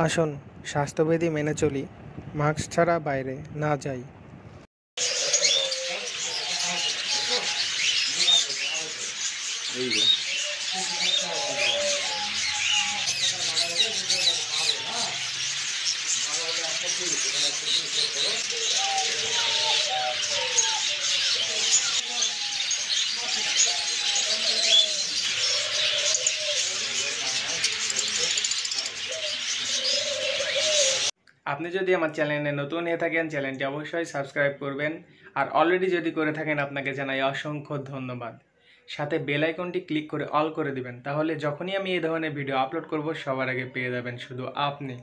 আসুন স্বাস্থ্যবিধি মেনে চলি, মাস্ক ছাড়া বাইরে না যাই। আপনি যদি আমার চ্যানেলে নতুন হয়ে থাকেন, চ্যানেলটি অবশ্যই সাবস্ক্রাইব করবেন। আর অলরেডি যদি করে থাকেন, আপনাকে জানাই অসংখ্য ধন্যবাদ। সাথে বেল আইকনটি ক্লিক করে অল করে দিবেন, তাহলে যখনই আমি এই ধরনের ভিডিও আপলোড করব সবার আগে পেয়ে যাবেন শুধু আপনি।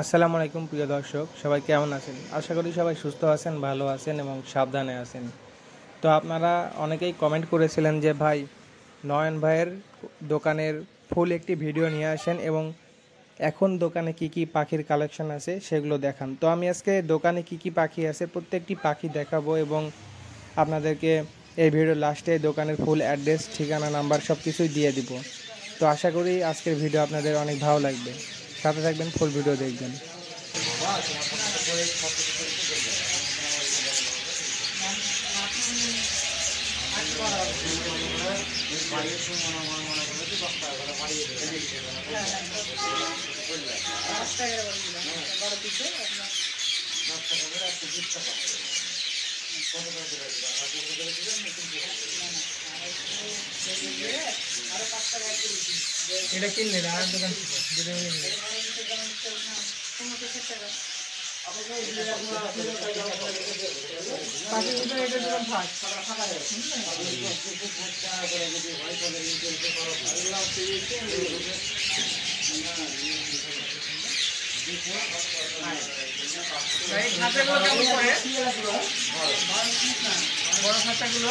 আসসালামু আলাইকুম প্রিয় দর্শক, সবাই কেমন আছেন? আশা করি সবাই সুস্থ আছেন, ভালো আছেন এবং সাবধানে আছেন। তো আপনারা অনেকেই কমেন্ট করেছিলেন যে ভাই, নয়ন ভাইয়ের দোকানের ফুল একটি ভিডিও নিয়ে আসেন এবং এখন দোকানে কি কি পাখির কালেকশন আছে সেগুলো দেখান। তো আমি আজকে দোকানে কি কি পাখি আছে প্রত্যেকটি পাখি দেখাবো এবং আপনাদেরকে এই ভিডিও লাস্টে দোকানের ফুল অ্যাড্রেস, ঠিকানা, নাম্বার সব কিছুই দিয়ে দিব। তো আশা করি আজকের ভিডিও আপনাদের অনেক ভালো লাগবে, সাথে থাকবেন, ফুল ভিডিও দেখবেন। এটা কিনলে আর দোকান বড় খাতাগুলো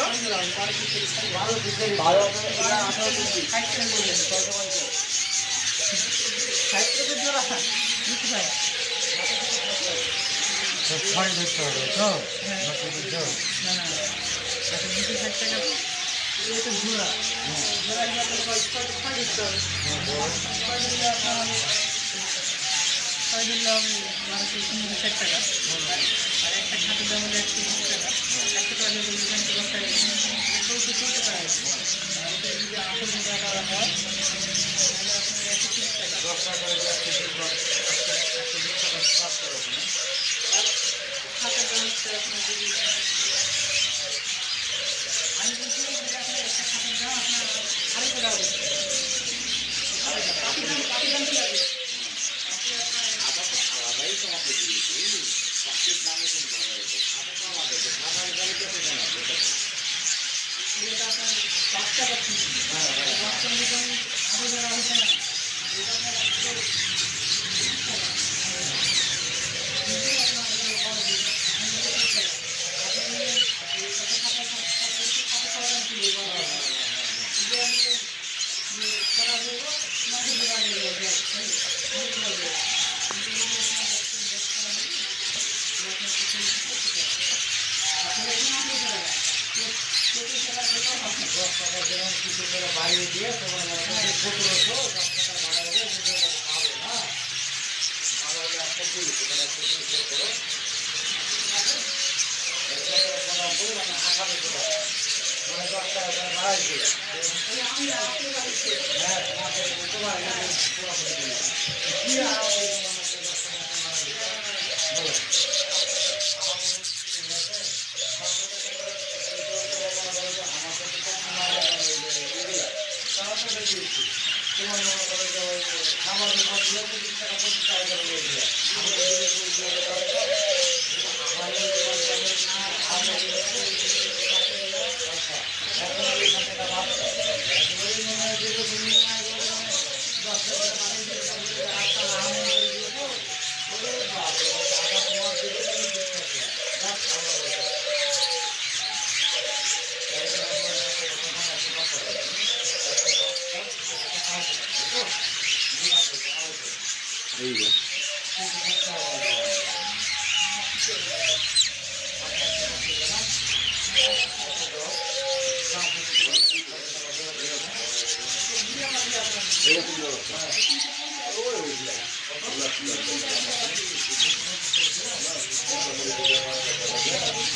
There you go.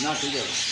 না ঠিক আছে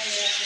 Gracias.